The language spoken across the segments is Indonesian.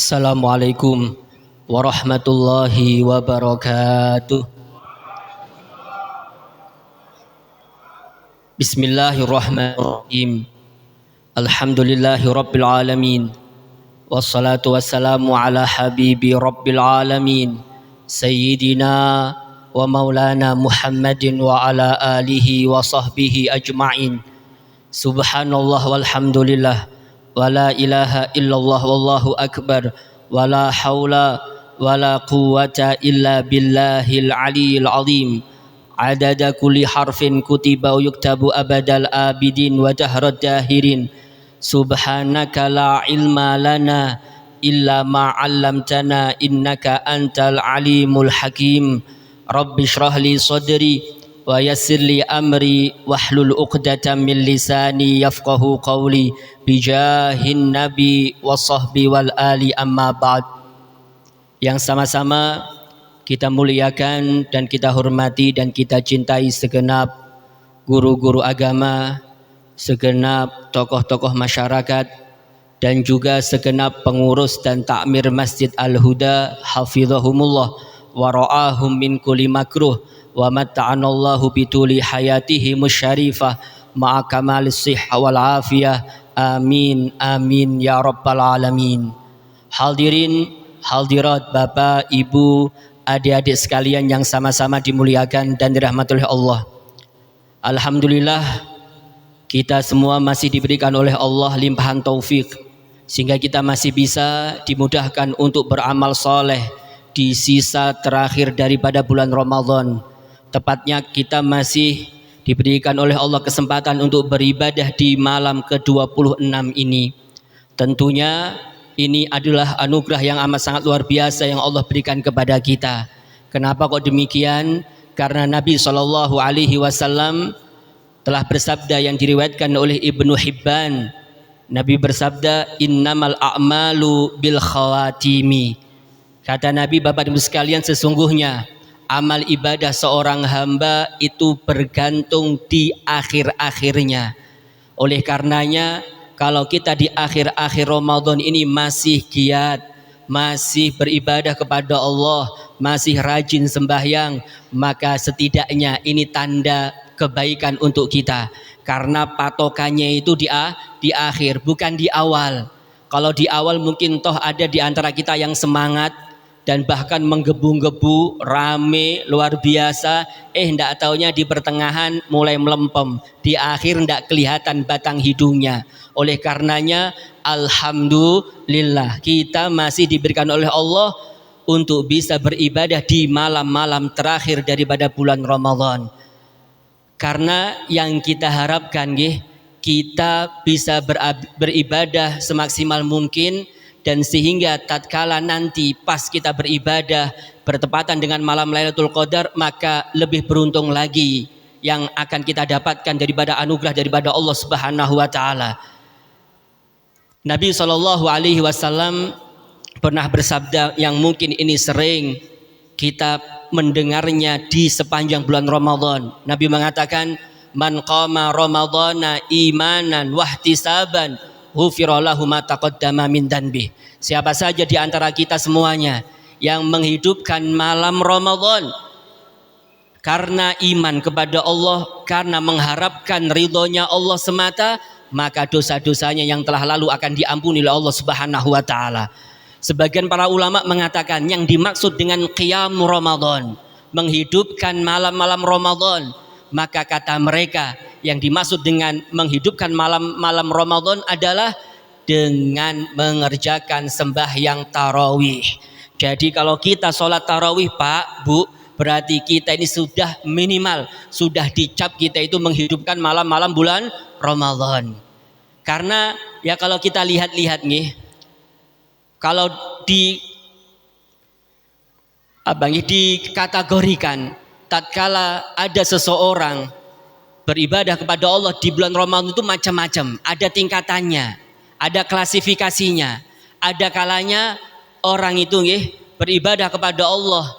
Assalamualaikum warahmatullahi wabarakatuh. Bismillahirrahmanirrahim. Alhamdulillahi rabbil alamin. Wassalatu wassalamu ala habibi rabbil alamin, Sayyidina wa maulana Muhammadin wa ala alihi wa sahbihi ajma'in. Subhanallah walhamdulillah, wa la ilaha illallah wallahu akbar, wa la hawla wa la quwwata illa billahil aliyyil azim. Adada kulli harfin kutiba wa yuktabu abadal abidin wa dahrad dahirin. Subhanaka la ilma lana illa ma 'allamtana innaka antal alimul hakim. Rabbi shrah li sadri wa yassir li amri wahlul 'uqdatam min lisani yafqahu qawli bijahin nabi wa sahbi wal ali amma ba'd. Yang sama-sama kita muliakan dan kita hormati dan kita cintai segenap guru-guru agama, segenap tokoh-tokoh masyarakat, dan juga segenap pengurus dan takmir Masjid Al-Huda hafizahumullah wa ra'ahum min kulli makruh wa matta'anallahu bituli hayatihi musyarifah ma'a kamalis sihha wal afiyah. Amin amin ya rabbal alamin. Hadirin hadirat, Bapak, Ibu, adik-adik sekalian yang sama-sama dimuliakan dan dirahmati oleh Allah. Alhamdulillah, kita semua masih diberikan oleh Allah limpahan taufik sehingga kita masih bisa dimudahkan untuk beramal soleh di sisa terakhir daripada bulan Ramadan. Tepatnya kita masih diberikan oleh Allah kesempatan untuk beribadah di malam ke-26 ini. Tentunya ini adalah anugerah yang amat sangat luar biasa yang Allah berikan kepada kita. Kenapa kok demikian? Karena Nabi SAW telah bersabda yang diriwayatkan oleh Ibnu Hibban. Nabi bersabda, innamal a'malu bil khawatimi. Kata Nabi, Bapak Ibu sekalian, sesungguhnya amal ibadah seorang hamba itu bergantung di akhir-akhirnya. Oleh karenanya, kalau kita di akhir-akhir Ramadan ini masih giat, masih beribadah kepada Allah, masih rajin sembahyang, maka setidaknya ini tanda kebaikan untuk kita. Karena patokannya itu di akhir, bukan di awal. Kalau di awal mungkin toh ada di antara kita yang semangat dan bahkan menggebu-gebu, rame, luar biasa. Ndak taunya di pertengahan mulai melempem, di akhir ndak kelihatan batang hidungnya. Oleh karenanya, alhamdulillah kita masih diberikan oleh Allah untuk bisa beribadah di malam-malam terakhir daripada bulan Ramadan. Karena yang kita harapkan, kita bisa beribadah semaksimal mungkin, dan sehingga tatkala nanti pas kita beribadah bertepatan dengan malam Lailatul Qadar, maka lebih beruntung lagi yang akan kita dapatkan daripada anugerah daripada Allah Subhanahu wa taala. Nabi SAW pernah bersabda yang mungkin ini sering kita mendengarnya di sepanjang bulan Ramadan. Nabi mengatakan, man qama ramadhana imanan wahtisaban ghufira lahu ma taqaddama min dhanbi. Siapa saja di antara kita semuanya yang menghidupkan malam Ramadan karena iman kepada Allah, karena mengharapkan ridhonya Allah semata, maka dosa-dosanya yang telah lalu akan diampuni oleh Allah Subhanahu wa taala. Sebagian para ulama mengatakan yang dimaksud dengan qiyam Ramadan, menghidupkan malam-malam Ramadan, maka kata mereka yang dimaksud dengan menghidupkan malam-malam Ramadan adalah dengan mengerjakan sembahyang tarawih. Jadi kalau kita sholat tarawih, Pak, Bu, berarti kita ini sudah minimal, sudah dicap kita itu menghidupkan malam-malam bulan Ramadan. Karena ya kalau kita lihat-lihat nih, kalau dikategorikan tatkala ada seseorang beribadah kepada Allah di bulan Ramadan itu macam-macam, ada tingkatannya, ada klasifikasinya. Ada kalanya orang itu beribadah kepada Allah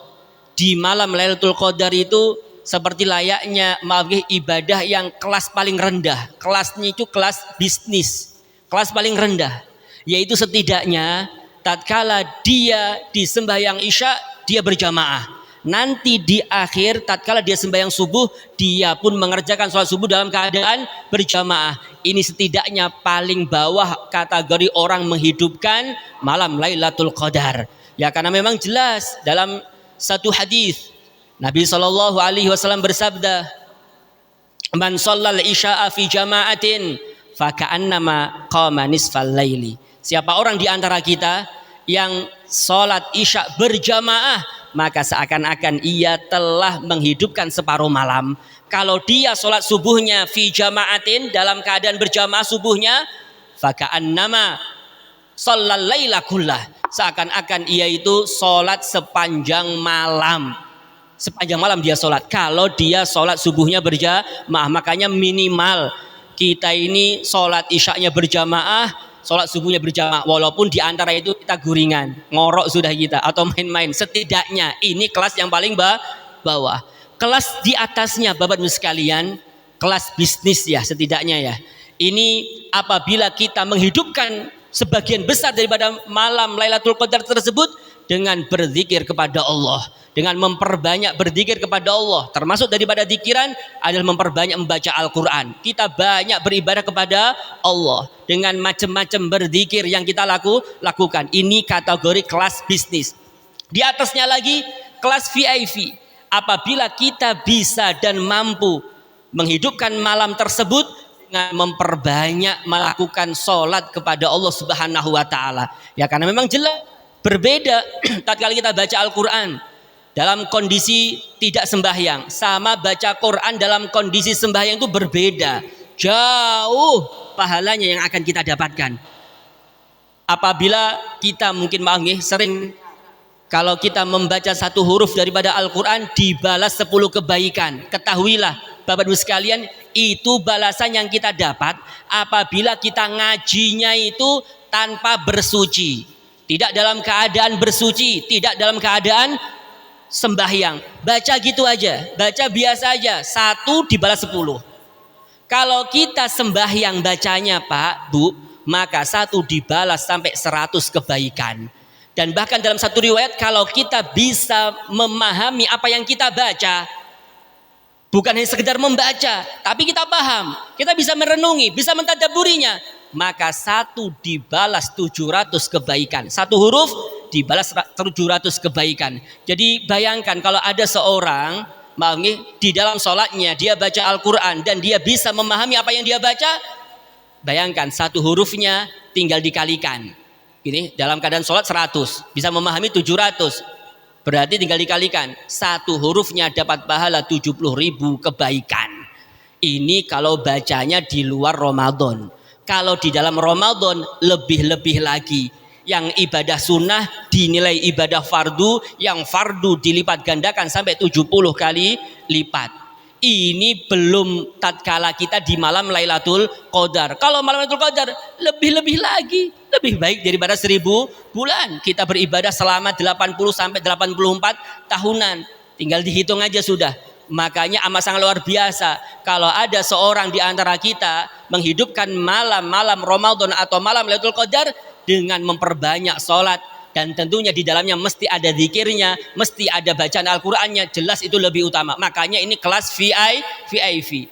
di malam Lailatul Qadar itu seperti layaknya ibadah yang kelas paling rendah. Kelasnya itu kelas bisnis, kelas paling rendah, yaitu setidaknya tatkala dia di sembahyang isya dia berjamaah. Nanti di akhir tatkala dia sembahyang subuh dia pun mengerjakan sholat subuh dalam keadaan berjamaah. Ini setidaknya paling bawah kategori orang menghidupkan malam Lailatul Qadar. Ya, karena memang jelas dalam satu hadis Nabi SAW bersabda, "Man shallal isya'a fi jama'atin faka'annama qama nisfal laili." Siapa orang di antara kita yang sholat isya berjamaah, maka seakan-akan ia telah menghidupkan separuh malam. Kalau dia sholat subuhnya fi jama'atin, dalam keadaan berjamaah subuhnya, faka'annama shallal laila kullah, seakan-akan ia itu sholat sepanjang malam. Sepanjang malam dia sholat. Kalau dia sholat subuhnya berjamaah, makanya minimal kita ini sholat isyaknya berjamaah, sholat subuhnya berjamaah, walaupun di antara itu kita guringan, ngorok sudah kita, atau main-main. Setidaknya ini kelas yang paling bawah. Kelas di atasnya Bapak Ibu sekalian, kelas bisnis ya setidaknya ya. Ini apabila kita menghidupkan sebagian besar daripada malam Lailatul Qadar tersebut dengan berzikir kepada Allah, dengan memperbanyak berzikir kepada Allah, termasuk daripada zikiran adalah memperbanyak membaca Al-Quran. Kita banyak beribadah kepada Allah dengan macam-macam berzikir yang kita lakukan. Ini kategori kelas bisnis. Di atasnya lagi kelas VIP. Apabila kita bisa dan mampu menghidupkan malam tersebut dengan memperbanyak melakukan sholat kepada Allah Subhanahu wa Ta'ala. Ya, karena memang jelas berbeda tatkala kita baca Al-Quran dalam kondisi tidak sembahyang sama baca Quran dalam kondisi sembahyang itu berbeda. Jauh pahalanya yang akan kita dapatkan. Apabila kita mungkin sering kalau kita membaca satu huruf daripada Al-Quran dibalas 10 kebaikan. Ketahuilah Bapak Ibu sekalian, itu balasan yang kita dapat apabila kita ngajinya itu tanpa bersuci. Tidak dalam keadaan bersuci, tidak dalam keadaan sembahyang. Baca gitu aja, baca biasa aja, 1 dibalas 10. Kalau kita sembahyang bacanya Pak, Bu, maka 1 dibalas sampai 100 kebaikan. Dan bahkan dalam satu riwayat, kalau kita bisa memahami apa yang kita baca, bukan hanya sekedar membaca, tapi kita paham, kita bisa merenungi, bisa mentadabburinya, maka 1 dibalas 700 kebaikan. 1 huruf dibalas 700 kebaikan. Jadi bayangkan kalau ada seorang di dalam sholatnya dia baca Al-Quran dan dia bisa memahami apa yang dia baca, bayangkan 1 hurufnya tinggal dikalikan. Ini dalam keadaan sholat 100, bisa memahami 700. Berarti tinggal dikalikan, 1 hurufnya dapat pahala 70.000 kebaikan. Ini kalau bacanya di luar Ramadan. Kalau di dalam Ramadan lebih-lebih lagi. Yang ibadah sunnah dinilai ibadah fardu, yang fardu dilipat gandakan sampai 70 kali lipat. Ini belum tatkala kita di malam Lailatul Qadar. Kalau malam Lailatul Qadar lebih-lebih lagi, lebih baik daripada 1000 bulan. Kita beribadah selama 80 sampai 84 tahunan. Tinggal dihitung aja sudah. Makanya amat sangat luar biasa kalau ada seorang di antara kita menghidupkan malam-malam Ramadan atau malam Lailatul Qadar dengan memperbanyak sholat, dan tentunya di dalamnya mesti ada zikirnya, mesti ada bacaan Al-Qur'annya, jelas itu lebih utama. Makanya ini kelas VIP.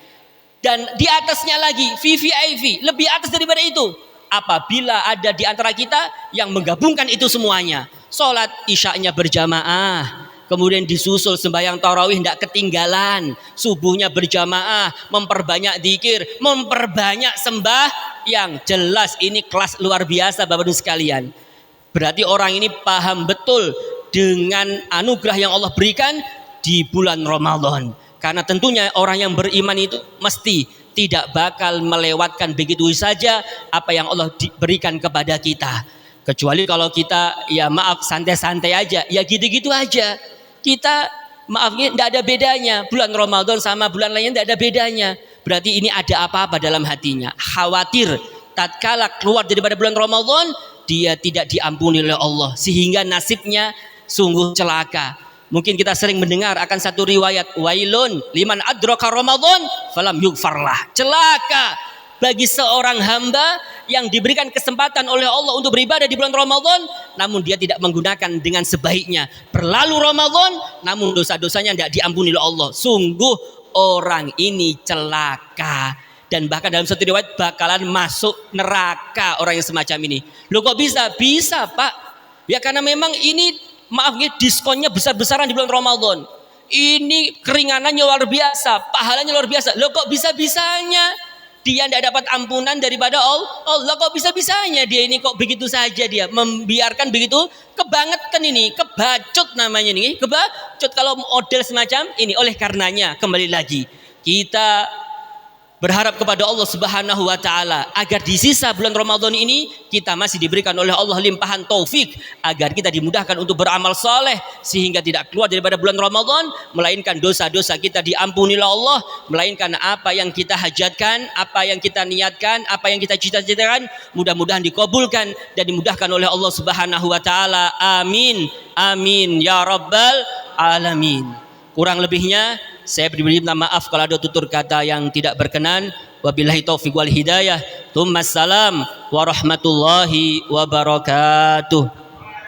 Dan di atasnya lagi VVIP, lebih atas daripada itu. Apabila ada di antara kita yang menggabungkan itu semuanya, sholat isyaknya berjamaah, kemudian disusul sembahyang tarawih tidak ketinggalan, subuhnya berjamaah, memperbanyak zikir, memperbanyak yang jelas ini kelas luar biasa Bapak Ibu sekalian. Berarti orang ini paham betul dengan anugerah yang Allah berikan di bulan Ramadan. Karena tentunya orang yang beriman itu mesti tidak bakal melewatkan begitu saja apa yang Allah berikan kepada kita. Kecuali kalau kita ya maaf santai-santai aja, ya gitu-gitu aja. Kita maafnya tidak ada bedanya. Bulan Ramadan sama bulan lainnya tidak ada bedanya. Berarti ini ada apa-apa dalam hatinya. Khawatir tatkala keluar daripada bulan Ramadan dia tidak diampuni oleh Allah, sehingga nasibnya sungguh celaka. Mungkin kita sering mendengar akan satu riwayat, wailun liman adraka Ramadan falam yughfarlah. Celaka bagi seorang hamba yang diberikan kesempatan oleh Allah untuk beribadah di bulan Ramadan, namun dia tidak menggunakan dengan sebaiknya. Berlalu Ramadan, namun dosa-dosanya tidak diampuni oleh Allah. Sungguh orang ini celaka. Dan bahkan dalam satu riwayat bakalan masuk neraka orang yang semacam ini. Loh kok bisa? Bisa Pak. Ya karena memang ini, maaf ya, diskonnya besar-besaran di bulan Ramadan. Ini keringanannya luar biasa, pahalanya luar biasa. Loh kok bisa-bisanya dia tidak dapat ampunan daripada Allah? Kok bisa-bisanya dia ini kok begitu saja dia membiarkan begitu? Kebangetan ini, kebacut namanya ini, kebacut kalau model semacam ini. Oleh karenanya kembali lagi kita berharap kepada Allah Subhanahu wa taala agar di sisa bulan Ramadan ini kita masih diberikan oleh Allah limpahan taufik agar kita dimudahkan untuk beramal saleh sehingga tidak keluar daripada bulan Ramadan melainkan dosa-dosa kita diampuni oleh Allah, melainkan apa yang kita hajatkan, apa yang kita niatkan, apa yang kita cita-citakan mudah-mudahan dikabulkan dan dimudahkan oleh Allah Subhanahu wa taala. Amin. Amin ya rabbal alamin. Kurang lebihnya saya beri maaf kalau ada tutur kata yang tidak berkenan. Wabillahi taufiq wal hidayah. Tsumma salam warahmatullahi wabarakatuh.